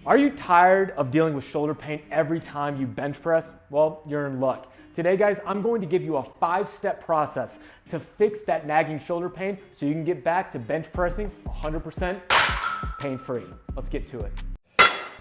Are you tired of dealing with shoulder pain every time you bench press? Well, you're in luck. Today, guys, I'm going to give you a 5-step process to fix that nagging shoulder pain so you can get back to bench pressing 100% pain-free. Let's get to it.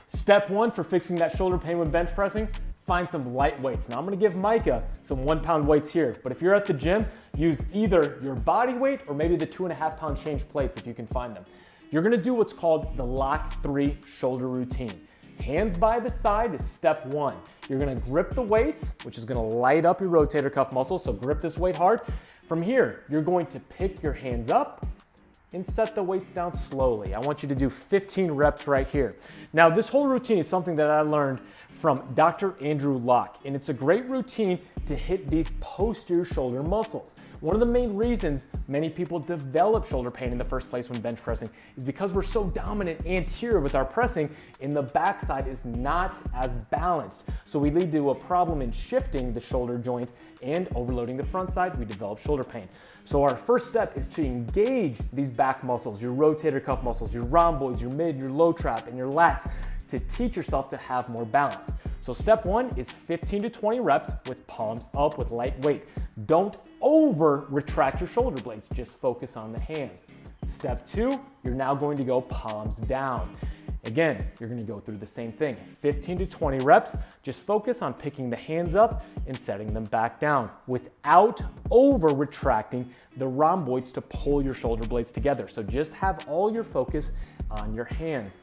Step 1 for fixing that shoulder pain when bench pressing, find some light weights. Now I'm gonna give Micah some 1-pound weights here, but if you're at the gym, use either your body weight or maybe the 2.5-pound change plates if you can find them. You're gonna do what's called the lock 3 shoulder routine. Hands by the side is step 1. You're gonna grip the weights, which is gonna light up your rotator cuff muscles, so grip this weight hard. From here, you're going to pick your hands up and set the weights down slowly. I want you to do 15 reps right here. Now, this whole routine is something that I learned from Dr. Andrew Locke, and it's a great routine to hit these posterior shoulder muscles. One of the main reasons many people develop shoulder pain in the first place when bench pressing is because we're so dominant anterior with our pressing and the backside is not as balanced. So we lead to a problem in shifting the shoulder joint and overloading the front side, we develop shoulder pain. So our first step is to engage these back muscles, your rotator cuff muscles, your rhomboids, your mid, your low trap, and your lats to teach yourself to have more balance. So step 1 is 15 to 20 reps with palms up with light weight. Don't over retract your shoulder blades, just focus on the hands. Step 2, you're now going to go palms down. Again, you're gonna go through the same thing, 15 to 20 reps, just focus on picking the hands up and setting them back down without over retracting the rhomboids to pull your shoulder blades together. So just have all your focus on your hands.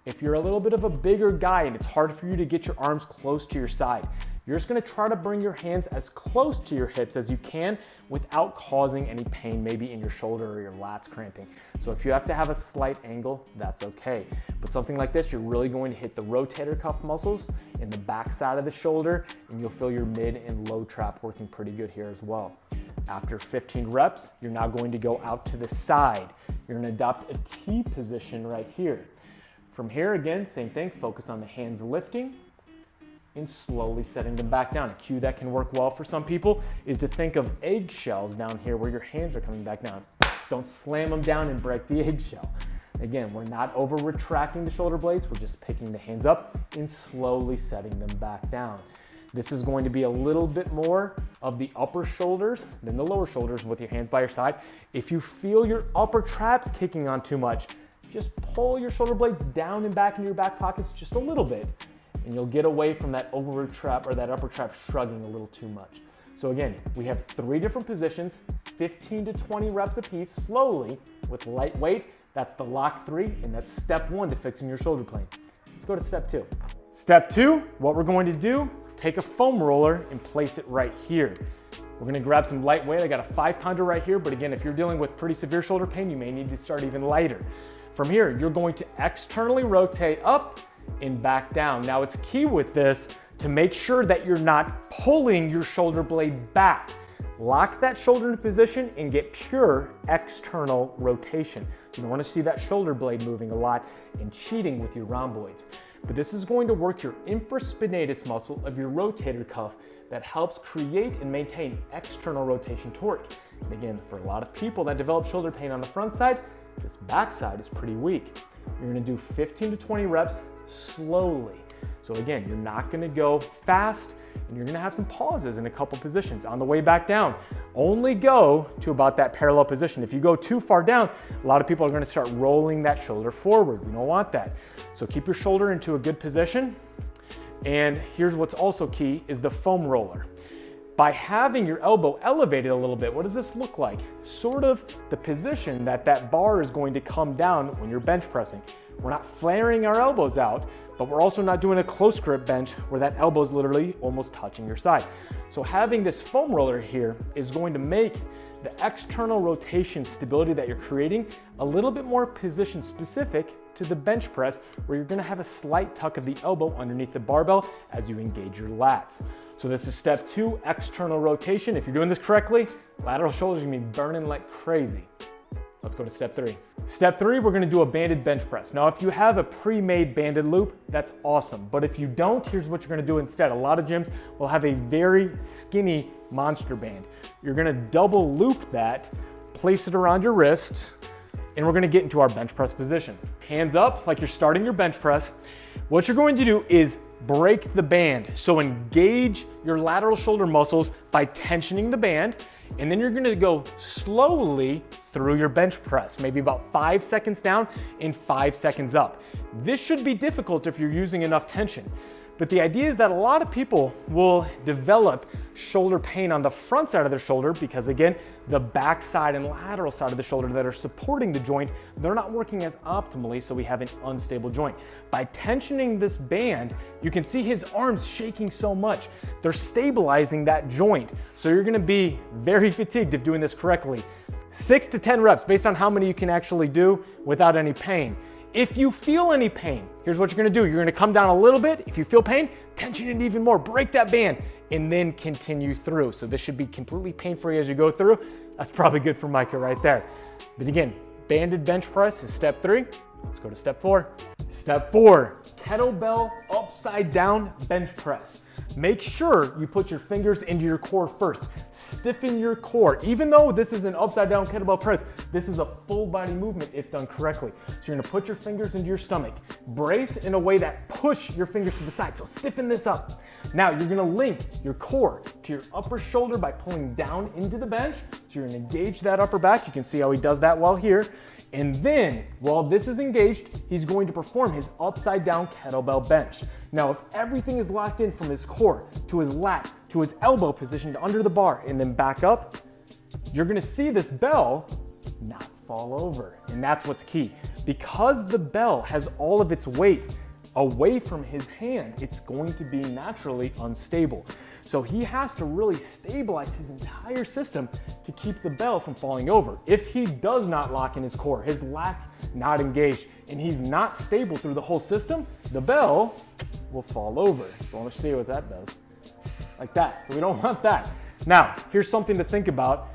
If you're a little bit of a bigger guy and it's hard for you to get your arms close to your side, you're just gonna try to bring your hands as close to your hips as you can without causing any pain, maybe in your shoulder or your lats cramping. So if you have to have a slight angle, that's okay. But something like this, you're really going to hit the rotator cuff muscles in the back side of the shoulder, and you'll feel your mid and low trap working pretty good here as well. After 15 reps, you're now going to go out to the side. You're gonna adopt a T position right here. From here, again, same thing, focus on the hands lifting and slowly setting them back down. A cue that can work well for some people is to think of eggshells down here where your hands are coming back down. Don't slam them down and break the eggshell. Again, we're not over retracting the shoulder blades, we're just picking the hands up and slowly setting them back down. This is going to be a little bit more of the upper shoulders than the lower shoulders with your hands by your side. If you feel your upper traps kicking on too much, just pull your shoulder blades down and back into your back pockets just a little bit, and you'll get away from that over trap or that upper trap shrugging a little too much. So again, we have 3 different positions, 15 to 20 reps a piece, slowly with light weight. That's the lock 3, and that's step 1 to fixing your shoulder pain. Let's go to step 2. Step 2, what we're going to do, take a foam roller and place it right here. We're gonna grab some light weight. I got a 5-pounder right here, but again, if you're dealing with pretty severe shoulder pain, you may need to start even lighter. From here, you're going to externally rotate up and back down. Now it's key with this to make sure that you're not pulling your shoulder blade back. Lock that shoulder into position and get pure external rotation. You don't want to see that shoulder blade moving a lot and cheating with your rhomboids. But this is going to work your infraspinatus muscle of your rotator cuff that helps create and maintain external rotation torque. And again, for a lot of people that develop shoulder pain on the front side, this back side is pretty weak. You're gonna do 15 to 20 reps slowly. So again, you're not gonna go fast, and you're gonna have some pauses in a couple positions. On the way back down, only go to about that parallel position. If you go too far down, a lot of people are gonna start rolling that shoulder forward. We don't want that. So keep your shoulder into a good position. And here's what's also key is the foam roller. By having your elbow elevated a little bit, what does this look like? Sort of the position that that bar is going to come down when you're bench pressing. We're not flaring our elbows out, but we're also not doing a close grip bench where that elbow is literally almost touching your side. So having this foam roller here is going to make the external rotation stability that you're creating a little bit more position specific to the bench press, where you're gonna have a slight tuck of the elbow underneath the barbell as you engage your lats. So this is step 2, external rotation. If you're doing this correctly, lateral shoulders are gonna be burning like crazy. Let's go to step 3. Step 3, we're gonna do a banded bench press. Now, if you have a pre-made banded loop, that's awesome. But if you don't, here's what you're gonna do instead. A lot of gyms will have a very skinny monster band. You're gonna double loop that, place it around your wrist, and we're gonna get into our bench press position. Hands up like you're starting your bench press. What you're going to do is break the band. So engage your lateral shoulder muscles by tensioning the band, and then you're gonna go slowly through your bench press, maybe about 5 seconds down and 5 seconds up. This should be difficult if you're using enough tension. But the idea is that a lot of people will develop shoulder pain on the front side of their shoulder because, again, the back side and lateral side of the shoulder that are supporting the joint, they're not working as optimally, so we have an unstable joint. By tensioning this band, you can see his arms shaking so much. They're stabilizing that joint. So you're gonna be very fatigued if doing this correctly. 6 to 10 reps based on how many you can actually do without any pain. If you feel any pain, here's what you're gonna do. You're gonna come down a little bit. If you feel pain, tension it even more, break that band, and then continue through. So this should be completely pain-free as you go through. That's probably good for Micah right there. But again, banded bench press is step 3. Let's go to step 4. Step 4, kettlebell upside down bench press. Make sure you put your fingers into your core first. Stiffen your core. Even though this is an upside down kettlebell press, this is a full body movement if done correctly. So you're gonna put your fingers into your stomach. Brace in a way that push your fingers to the side. So stiffen this up. Now you're gonna link your core to your upper shoulder by pulling down into the bench. So you're gonna engage that upper back. You can see how he does that well here. And then, while this is engaged, he's going to perform his upside down kettlebell bench. Now, if everything is locked in from his core to his lat to his elbow positioned under the bar and then back up, you're gonna see this bell not fall over. And that's what's key. Because the bell has all of its weight away from his hand, it's going to be naturally unstable. So he has to really stabilize his entire system to keep the bell from falling over. If he does not lock in his core, his lats not engaged, and he's not stable through the whole system, the bell will fall over. So let's see what that does. Like that. So we don't want that. Now, here's something to think about.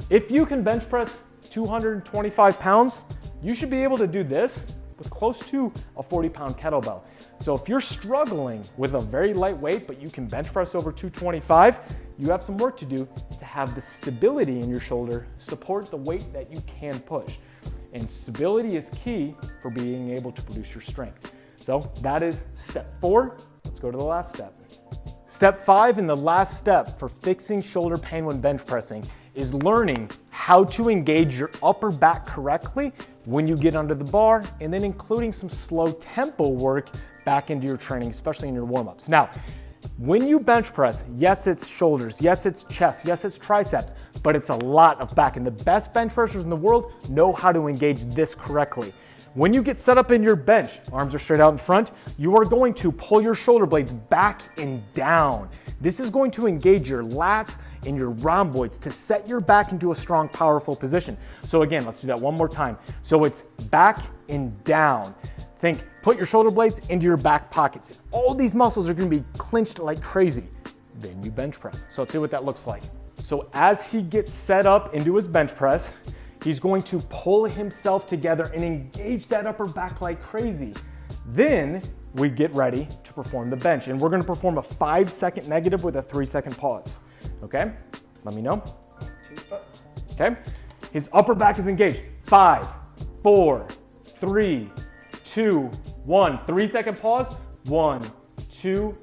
If you can bench press 225 pounds, you should be able to do this with close to a 40-pound kettlebell. So if you're struggling with a very light weight, but you can bench press over 225, you have some work to do to have the stability in your shoulder support the weight that you can push. And stability is key for being able to produce your strength. So that is step 4. Let's go to the last step. Step 5 and the last step for fixing shoulder pain when bench pressing is learning how to engage your upper back correctly when you get under the bar, and then including some slow tempo work back into your training, especially in your warm-ups. Now, when you bench press, yes, it's shoulders, yes, it's chest, yes, it's triceps, but it's a lot of back, and the best bench pressers in the world know how to engage this correctly. When you get set up in your bench, arms are straight out in front, you are going to pull your shoulder blades back and down. This is going to engage your lats and your rhomboids to set your back into a strong, powerful position. So again, let's do that one more time. So it's back and down. Think, put your shoulder blades into your back pockets. All these muscles are gonna be clenched like crazy. Then you bench press. So let's see what that looks like. So as he gets set up into his bench press, he's going to pull himself together and engage that upper back like crazy. Then we get ready to perform the bench, and we're gonna perform a 5-second negative with a 3-second pause. Okay, let me know. Okay, his upper back is engaged. 5, 4, 3, 2, 1. 3-second pause. 1, 2,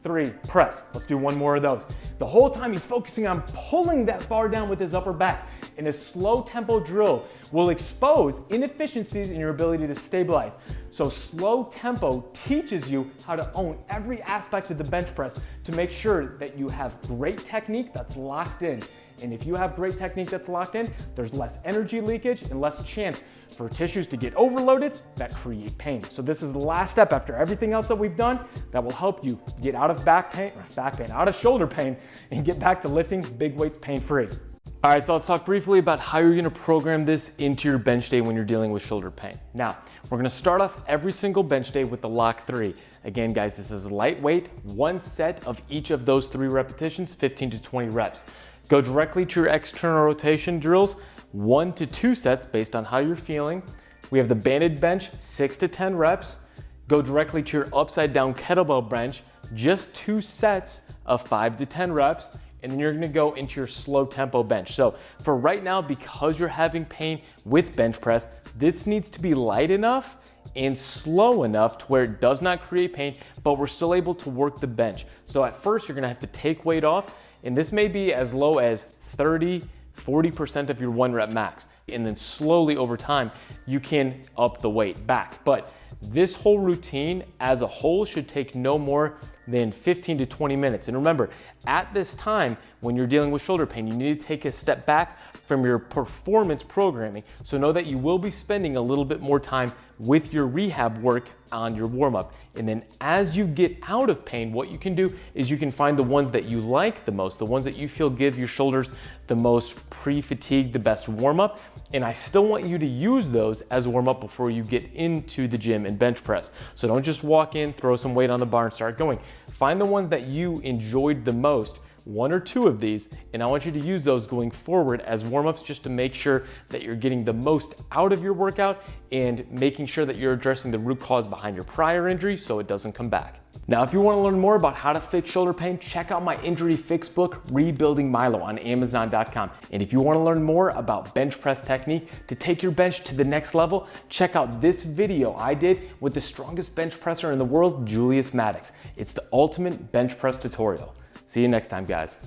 3. Press. Let's do one more of those. The whole time he's focusing on pulling that bar down with his upper back. And a slow tempo drill will expose inefficiencies in your ability to stabilize. So slow tempo teaches you how to own every aspect of the bench press to make sure that you have great technique that's locked in. And if you have great technique that's locked in, there's less energy leakage and less chance for tissues to get overloaded that create pain. So this is the last step after everything else that we've done that will help you get out of out of shoulder pain and get back to lifting big weights pain-free. All right, so let's talk briefly about how you're gonna program this into your bench day when you're dealing with shoulder pain. Now, we're gonna start off every single bench day with the lock 3. Again, guys, this is lightweight, 1 set of each of those 3 repetitions, 15 to 20 reps. Go directly to your external rotation drills, 1 to 2 sets based on how you're feeling. We have the banded bench, 6 to 10 reps. Go directly to your upside down kettlebell bench, just 2 sets of 5 to 10 reps. and then you're gonna go into your slow tempo bench. So for right now, because you're having pain with bench press, this needs to be light enough and slow enough to where it does not create pain, but we're still able to work the bench. So at first, you're gonna have to take weight off, and this may be as low as 30, 40% of your 1 rep max. And then slowly over time, you can up the weight back. But this whole routine as a whole should take no more than 15 to 20 minutes. And remember, at this time, when you're dealing with shoulder pain, you need to take a step back from your performance programming. So know that you will be spending a little bit more time with your rehab work on your warm-up. And then as you get out of pain, what you can do is you can find the ones that you like the most, the ones that you feel give your shoulders the most pre-fatigue, the best warm-up. And I still want you to use those as warm-up before you get into the gym and bench press. So don't just walk in, throw some weight on the bar and start going. Find the ones that you enjoyed the most, 1 or 2 of these, and I want you to use those going forward as warm-ups just to make sure that you're getting the most out of your workout and making sure that you're addressing the root cause behind your prior injury so it doesn't come back. Now, if you want to learn more about how to fix shoulder pain, check out my injury fix book, Rebuilding Milo, on Amazon.com. And if you want to learn more about bench press technique to take your bench to the next level, check out this video I did with the strongest bench presser in the world, Julius Maddox. It's the ultimate bench press tutorial. See you next time, guys.